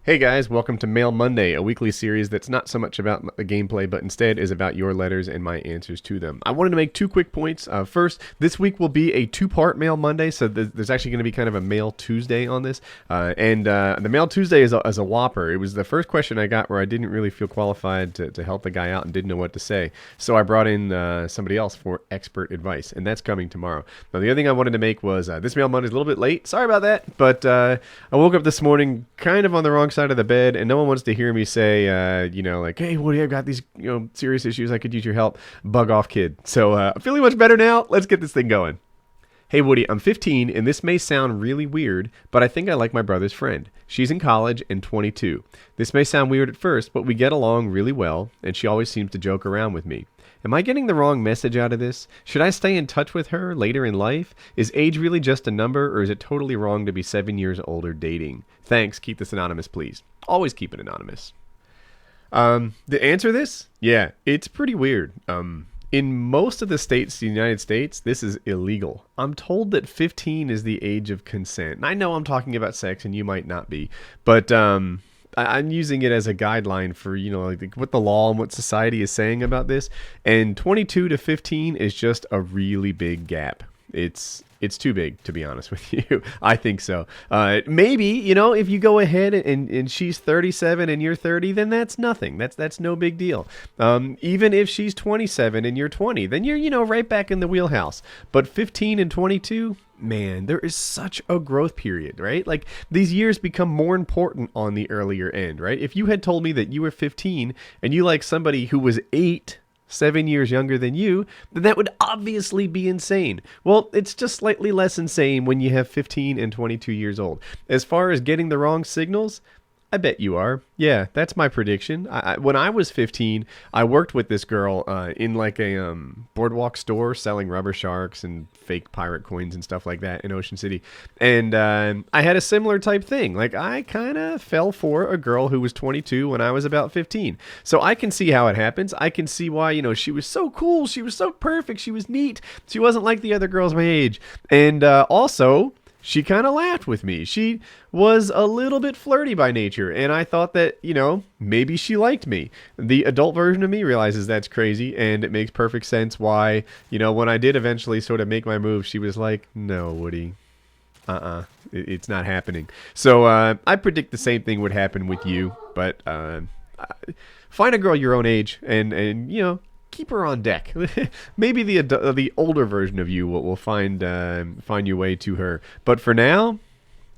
Hey guys, welcome to Mail Monday, a weekly series that's not so much about the gameplay, but instead is about your letters and my answers to them. I wanted to make two quick points. First, this week will be a two-part Mail Monday, so there's actually going to be kind of a Mail Tuesday on this. The Mail Tuesday is a whopper. It was the first question I got where I didn't really feel qualified to help the guy out and didn't know what to say. So I brought in somebody else for expert advice, and that's coming tomorrow. Now, the other thing I wanted to make was this Mail Monday is a little bit late. Sorry about that, but I woke up this morning kind of on the wrong side of the bed, and no one wants to hear me say, like, hey, Woody, I've got these, serious issues. I could use your help. Bug off, kid. So I'm feeling much better now. Let's get this thing going. Hey, Woody, I'm 15, and this may sound really weird, but I think I like my brother's friend. She's in college and 22. This may sound weird at first, but we get along really well, and she always seems to joke around with me. Am I getting the wrong message out of this? Should I stay in touch with her later in life? Is age really just a number, or is it totally wrong to be 7 years older dating? Thanks. Keep this anonymous, please. Always keep it anonymous. The answer to this? Yeah, it's pretty weird. In most of the states of the United States, this is illegal. I'm told that 15 is the age of consent. And I know I'm talking about sex, and you might not be, but I'm using it as a guideline for, like what the law and what society is saying about this. And 22 to 15 is just a really big gap. It's too big, to be honest with you. I think so. Maybe, if you go ahead and she's 37 and you're 30, then that's nothing. That's no big deal. Even if she's 27 and you're 20, then you're, right back in the wheelhouse. But 15 and 22, man, there is such a growth period, right? Like, these years become more important on the earlier end, right? If you had told me that you were 15 and you like somebody who was 7 years younger than you, then that would obviously be insane. Well, it's just slightly less insane when you have 15 and 22 years old. As far as getting the wrong signals, I bet you are. Yeah, that's my prediction. When I was 15, I worked with this girl in like a boardwalk store selling rubber sharks and fake pirate coins and stuff like that in Ocean City. And I had a similar type thing. Like, I kind of fell for a girl who was 22 when I was about 15. So I can see how it happens. I can see why, she was so cool. She was so perfect. She was neat. She wasn't like the other girls my age. And also, she kind of laughed with me. She was a little bit flirty by nature, and I thought that, maybe she liked me. The adult version of me realizes that's crazy, and it makes perfect sense why, when I did eventually sort of make my move, she was like, no, Woody, it's not happening. So I predict the same thing would happen with you, but find a girl your own age and keep her on deck. Maybe the older version of you will find your way to her. But for now,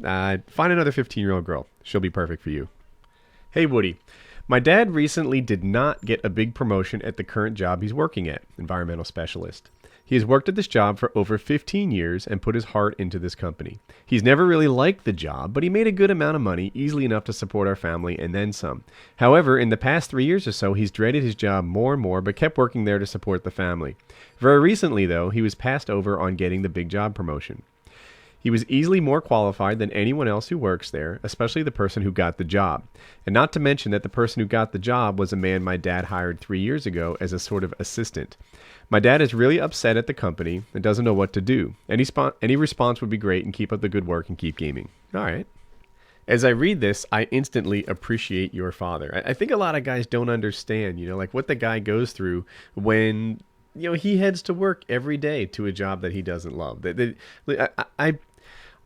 find another 15-year-old girl. She'll be perfect for you. Hey, Woody. My dad recently did not get a big promotion at the current job he's working at, environmental specialist. He has worked at this job for over 15 years and put his heart into this company. He's never really liked the job, but he made a good amount of money, easily enough to support our family and then some. However, in the past 3 years or so, he's dreaded his job more and more, but kept working there to support the family. Very recently, though, he was passed over on getting the big job promotion. He was easily more qualified than anyone else who works there, especially the person who got the job. And not to mention that the person who got the job was a man my dad hired 3 years ago as a sort of assistant. My dad is really upset at the company and doesn't know what to do. Any response would be great, and keep up the good work and keep gaming. All right. As I read this, I instantly appreciate your father. I think a lot of guys don't understand, like what the guy goes through when, he heads to work every day to a job that he doesn't love.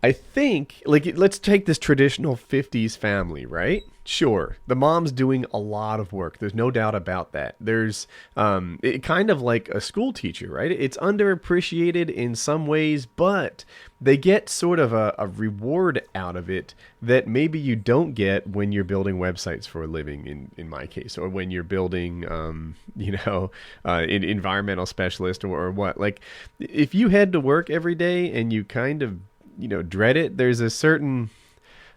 I think, let's take this traditional 50s family, right? Sure, the mom's doing a lot of work. There's no doubt about that. There's kind of like a school teacher, right? It's underappreciated in some ways, but they get sort of a reward out of it that maybe you don't get when you're building websites for a living, in my case, or when you're building, an environmental specialist or what. Like, if you head to work every day and you kind of dread it, there's a certain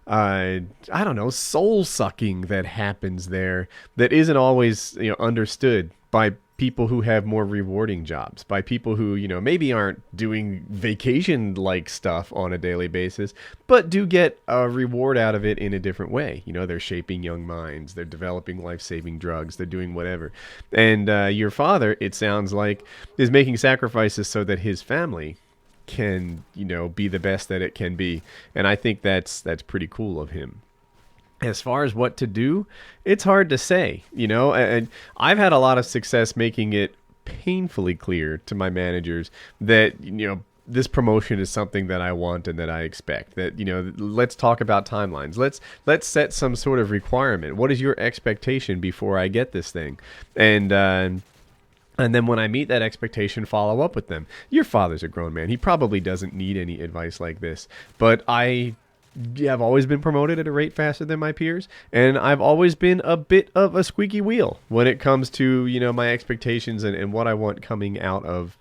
soul sucking that happens there that isn't always understood by people who have more rewarding jobs, by people who maybe aren't doing vacation like stuff on a daily basis, but do get a reward out of it in a different way. They're shaping young minds, they're developing life-saving drugs, they're doing whatever. And your father, it sounds like, is making sacrifices so that his family can be the best that it can be, and I think that's pretty cool of him. As far as what to do, it's hard to say, and I've had a lot of success making it painfully clear to my managers that, this promotion is something that I want and that I expect. That, let's talk about timelines. Let's set some sort of requirement. What is your expectation before I get this thing? And then when I meet that expectation, follow up with them. Your father's a grown man. He probably doesn't need any advice like this. But I've always been promoted at a rate faster than my peers, and I've always been a bit of a squeaky wheel when it comes to, my expectations and what I want coming out of,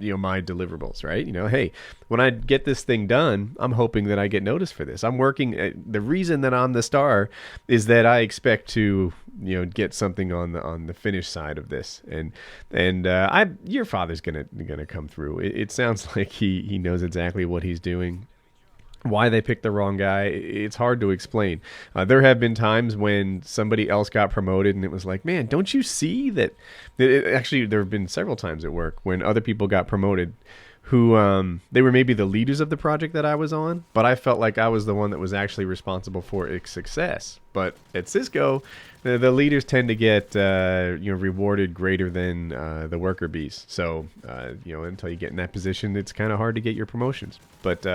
my deliverables, right? Hey, when I get this thing done, I'm hoping that I get noticed for this. I'm working. The reason that I'm the star is that I expect to, get something on the finish side of this, and your father's gonna come through. It sounds like he knows exactly what he's doing. Why they picked the wrong guy, it's hard to explain. There have been times when somebody else got promoted and it was like, man, don't you see that? Actually, there have been several times at work when other people got promoted who they were maybe the leaders of the project that I was on, but I felt like I was the one that was actually responsible for its success. But at Cisco, the leaders tend to get rewarded greater than the worker bees. So until you get in that position, it's kind of hard to get your promotions. But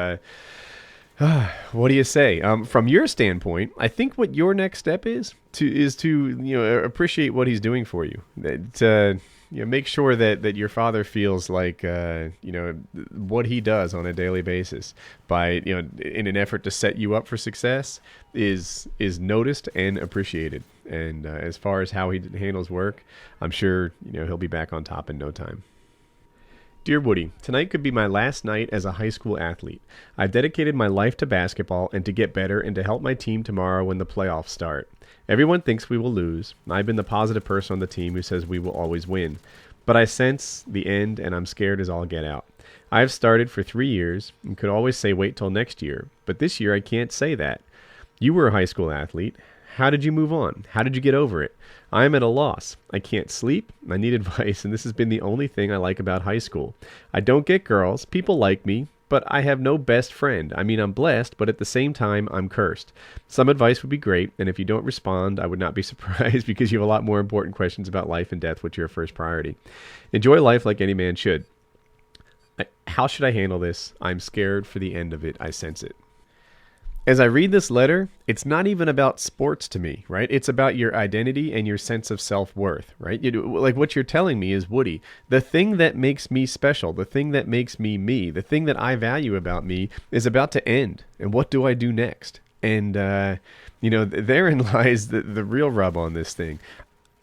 what do you say? From your standpoint, I think what your next step is to appreciate what he's doing for you. To make sure that your father feels like what he does on a daily basis by in an effort to set you up for success is noticed and appreciated. And as far as how he handles work, I'm sure he'll be back on top in no time. Dear Woody, tonight could be my last night as a high school athlete. I've dedicated my life to basketball and to get better and to help my team tomorrow when the playoffs start. Everyone thinks we will lose. I've been the positive person on the team who says we will always win. But I sense the end and I'm scared as all get out. I have started for 3 years and could always say wait till next year, but this year I can't say that. You were a high school athlete. How did you move on? How did you get over it? I am at a loss. I can't sleep. I need advice, and this has been the only thing I like about high school. I don't get girls. People like me, but I have no best friend. I mean, I'm blessed, but at the same time, I'm cursed. Some advice would be great, and if you don't respond, I would not be surprised because you have a lot more important questions about life and death, which are your first priority. Enjoy life like any man should. How should I handle this? I'm scared for the end of it. I sense it. As I read this letter, it's not even about sports to me, right? It's about your identity and your sense of self-worth, right? Like what you're telling me is, Woody, the thing that makes me special, the thing that makes me me, the thing that I value about me is about to end. And what do I do next? And, therein lies the real rub on this thing.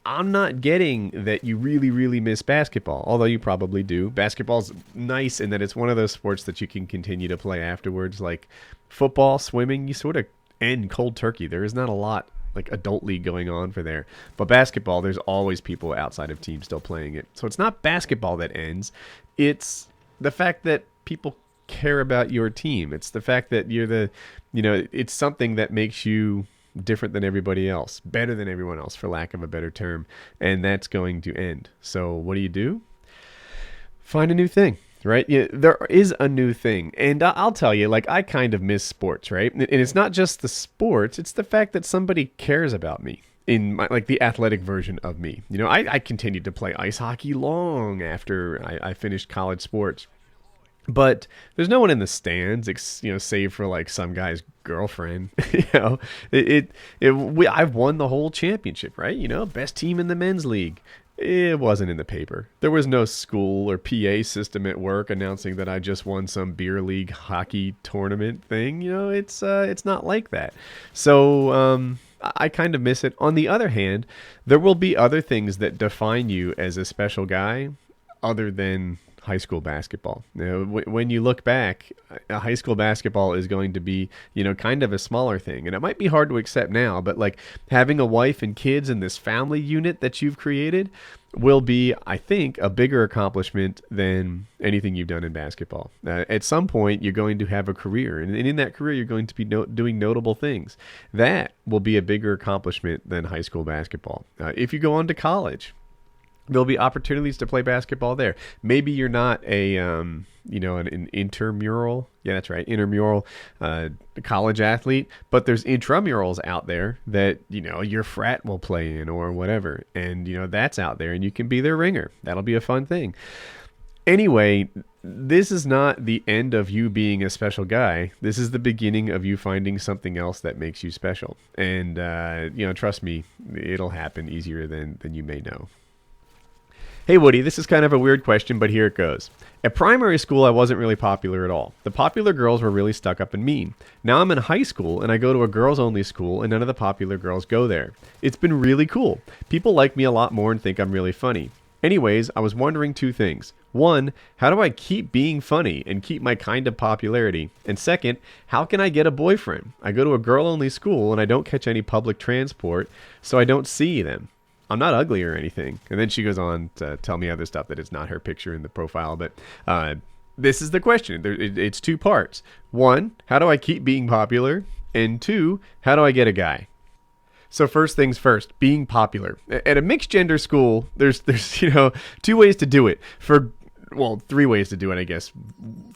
I'm not getting that you really, really miss basketball, although you probably do. Basketball's nice in that it's one of those sports that you can continue to play afterwards. Like football, swimming, you sort of end cold turkey. There is not a lot like adult league going on for there. But basketball, there's always people outside of teams still playing it. So it's not basketball that ends. It's the fact that people care about your team. It's the fact that you're it's something that makes you different than everybody else, better than everyone else, for lack of a better term, and that's going to end. So what do? Find a new thing, right? Yeah, there is a new thing, and I'll tell you, like, I kind of miss sports, right? And it's not just the sports, it's the fact that somebody cares about me in the athletic version of me. I continued to play ice hockey long after I finished college sports. But there's no one in the stands, save for like some guy's girlfriend. I've won the whole championship, right? Best team in the men's league. It wasn't in the paper. There was no school or PA system at work announcing that I just won some beer league hockey tournament thing. It's not like that. So I kind of miss it. On the other hand, there will be other things that define you as a special guy other than high school basketball. When you look back, high school basketball is going to be, kind of a smaller thing. And it might be hard to accept now, but like having a wife and kids in this family unit that you've created will be, I think, a bigger accomplishment than anything you've done in basketball. At some point, you're going to have a career, and in that career, you're going to be doing notable things. That will be a bigger accomplishment than high school basketball. If you go on to college, there'll be opportunities to play basketball there. Maybe you're not a an intramural. Yeah, that's right, intramural college athlete, but there's intramurals out there that your frat will play in or whatever, and that's out there, and you can be their ringer. That'll be a fun thing. Anyway, this is not the end of you being a special guy. This is the beginning of you finding something else that makes you special, and trust me, it'll happen easier than you may know. Hey Woody, this is kind of a weird question, but here it goes. At primary school, I wasn't really popular at all. The popular girls were really stuck up and mean. Now I'm in high school, and I go to a girls-only school, and none of the popular girls go there. It's been really cool. People like me a lot more and think I'm really funny. Anyways, I was wondering two things. One, how do I keep being funny and keep my kind of popularity? And second, how can I get a boyfriend? I go to a girl-only school, and I don't catch any public transport, so I don't see them. I'm not ugly or anything. And then she goes on to tell me other stuff that it's not her picture in the profile. But this is the question. It's two parts. One, how do I keep being popular? And two, how do I get a guy? So first things first, being popular. At a mixed gender school, there's two ways to do it. Three ways to do it, I guess.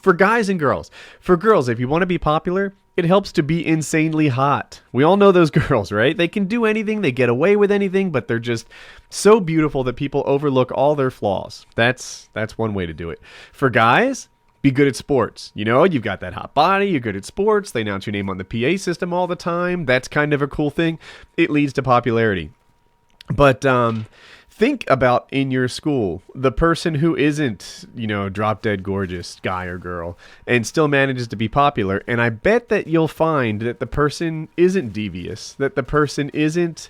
For guys and girls. For girls, if you want to be popular, it helps to be insanely hot. We all know those girls, right? They can do anything, they get away with anything, but they're just so beautiful that people overlook all their flaws. That's one way to do it. For guys, be good at sports. You've got that hot body, you're good at sports, they announce your name on the PA system all the time. That's kind of a cool thing. It leads to popularity. But think about in your school, the person who isn't, drop dead gorgeous guy or girl and still manages to be popular. And I bet that you'll find that the person isn't devious, that the person isn't,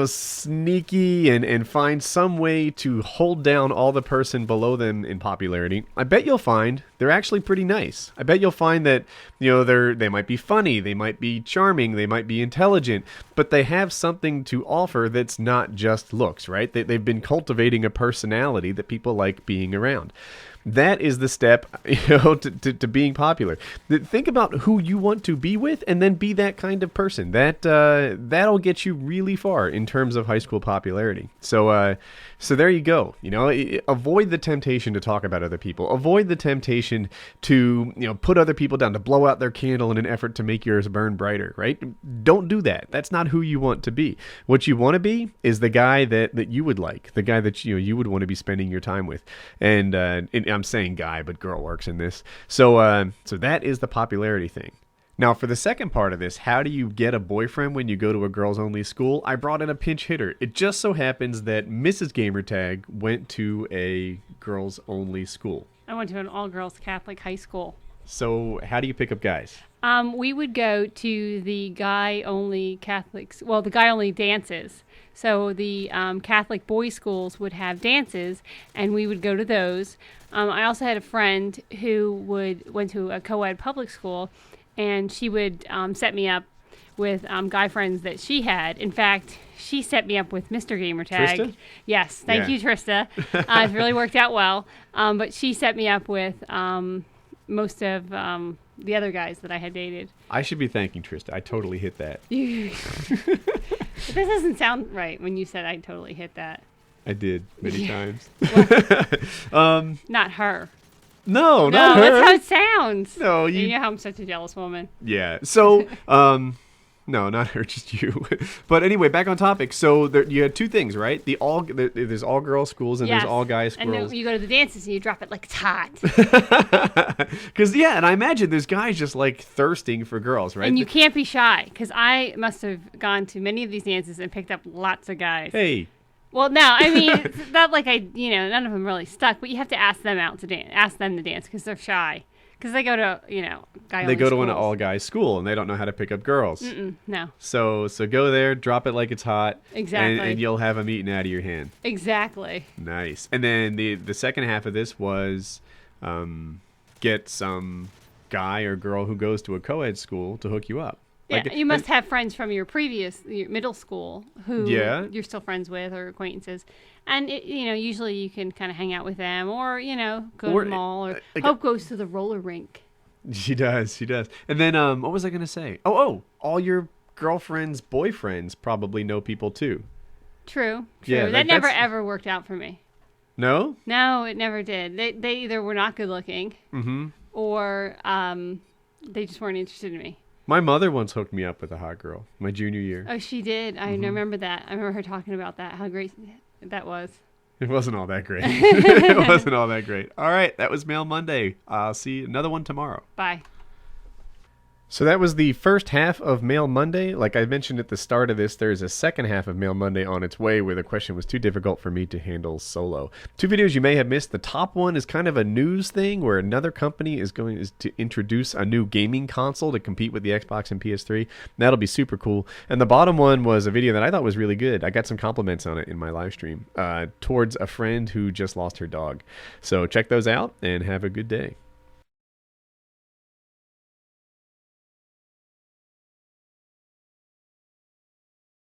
sneaky and find some way to hold down all the person below them in popularity. I bet you'll find they're actually pretty nice. I bet you'll find that, they might be funny, they might be charming, they might be intelligent, but they have something to offer that's not just looks, right? They've been cultivating a personality that people like being around. That is the step, to being popular. Think about who you want to be with, and then be that kind of person. That'll get you really far in terms of high school popularity. So there you go. Avoid the temptation to talk about other people. Avoid the temptation to put other people down, to blow out their candle in an effort to make yours burn brighter. Right? Don't do that. That's not who you want to be. What you want to be is the guy that you would like, the guy that you would want to be spending your time with, and I'm saying guy, but girl works in this. So that is the popularity thing. Now, for the second part of this, how do you get a boyfriend when you go to a girls-only school? I brought in a pinch hitter. It just so happens that WoodysGamertag went to a girls-only school. I went to an all-girls Catholic high school. So how do you pick up guys? We would go to the guy-only the guy-only dances. So the Catholic boys' schools would have dances, and we would go to those. I also had a friend who went to a co-ed public school, and she would set me up with guy friends that she had. In fact, she set me up with Mr. Gamertag. Trista? Yes, thank you, Trista. It really worked out well. But she set me up with most of the other guys that I had dated. I should be thanking Trista. I totally hit that. This doesn't sound right when you said I totally hit that. I did many times. Not her. No, not her. That's how it sounds. No, you know how I'm such a jealous woman. Yeah. So, no, not her, just you. But anyway, back on topic. So you had two things, right? There's all girls schools and there's all guys schools. And then you go to the dances and you drop it like it's hot. And I imagine there's guys just like thirsting for girls, right? And you can't be shy, because I must have gone to many of these dances and picked up lots of guys. Hey. Well, no, I mean, it's not like none of them really stuck, but you have to ask them out to dance, ask them to dance, because they're shy. Because they go to, guy-only They go to schools. an all-guys school, and they don't know how to pick up girls. No. So go there, drop it like it's hot. Exactly. And you'll have them eaten out of your hand. Exactly. Nice. And then the second half of this was get some guy or girl who goes to a co-ed school to hook you up. Yeah, you must have friends from your middle school who you're still friends with, or acquaintances. And, usually you can kind of hang out with them, or, go to the mall, or Hope goes to the roller rink. She does. And then, what was I going to say? Oh, all your girlfriends' boyfriends probably know people too. True. Yeah, That never ever worked out for me. No? No, it never did. They either were not good looking, or they just weren't interested in me. My mother once hooked me up with a hot girl my junior year. Oh, she did. I remember that. I remember her talking about that. How great that was. It wasn't all that great. It wasn't all that great. All right, that was Mail Monday. I'll see another one tomorrow. Bye. So that was the first half of Mail Monday. Like I mentioned at the start of this, there's a second half of Mail Monday on its way where the question was too difficult for me to handle solo. 2 videos you may have missed. The top one is kind of a news thing where another company is going to introduce a new gaming console to compete with the Xbox and PS3. That'll be super cool. And the bottom one was a video that I thought was really good. I got some compliments on it in my live stream towards a friend who just lost her dog. So check those out and have a good day.